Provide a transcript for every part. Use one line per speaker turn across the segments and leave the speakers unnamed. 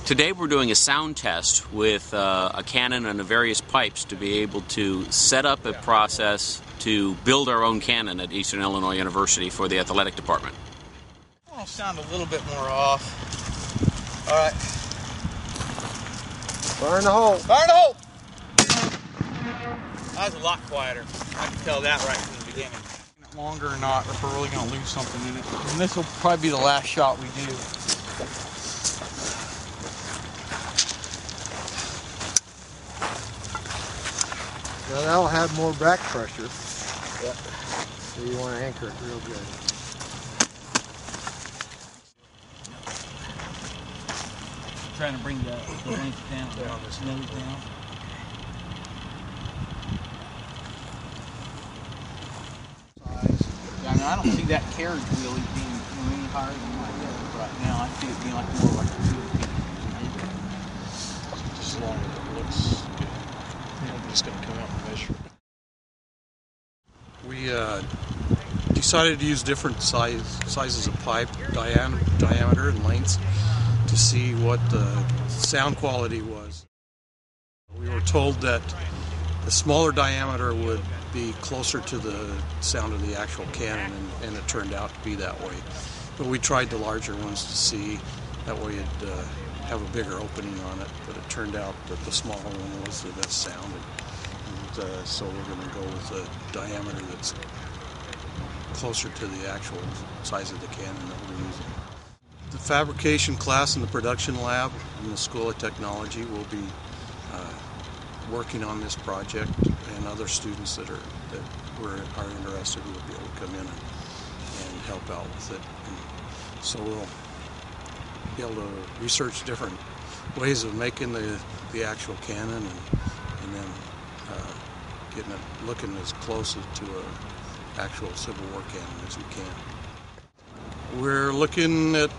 Today we're doing a sound test with a cannon and various pipes to be able to set up a process to build our own cannon at Eastern Illinois University for the athletic department.
I'll sound a little bit more off. All right.
Fire in the hole.
Fire in the hole! That was a lot quieter. I can tell that right from the beginning. Longer or not, if we're really going to lose something in it. And this will probably be the last shot we do.
Now that'll have more back pressure. Yep. So you want to anchor it real good.
Trying to bring the length down, the nose down. I don't see that carriage wheel being any higher than my head right now. I see it being like more like a wheel.
As long as it looks good. I'm just going to come out and measure it. We decided to use different sizes of pipe, diameter and lengths, to see what the sound quality was. We were told that the smaller diameter would be closer to the sound of the actual cannon, and it turned out to be that way. But we tried the larger ones to see, that way it'd have a bigger opening on it, but it turned out that the smaller one was the best sound, and so we're going to go with a diameter that's closer to the actual size of the cannon that we're using. The fabrication class in the production lab in the School of Technology will be working on this project, and other students that are interested will be able to come in and help out with it. And so we'll be able to research different ways of making the actual cannon, and then getting it looking as close to an actual Civil War cannon as we can. We're looking at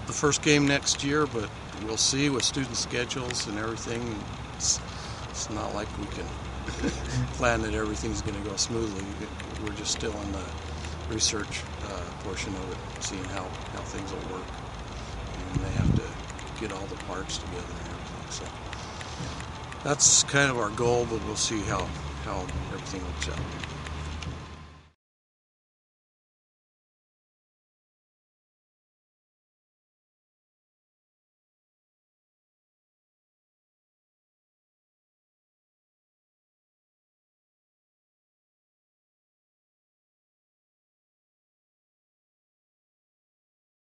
the first game next year, but we'll see with student schedules and everything. It's not like we can plan that everything's going to go smoothly. We're just still in the research portion of it, seeing how things will work. And they have to get all the parts together and everything. So that's kind of our goal, but we'll see how everything works out.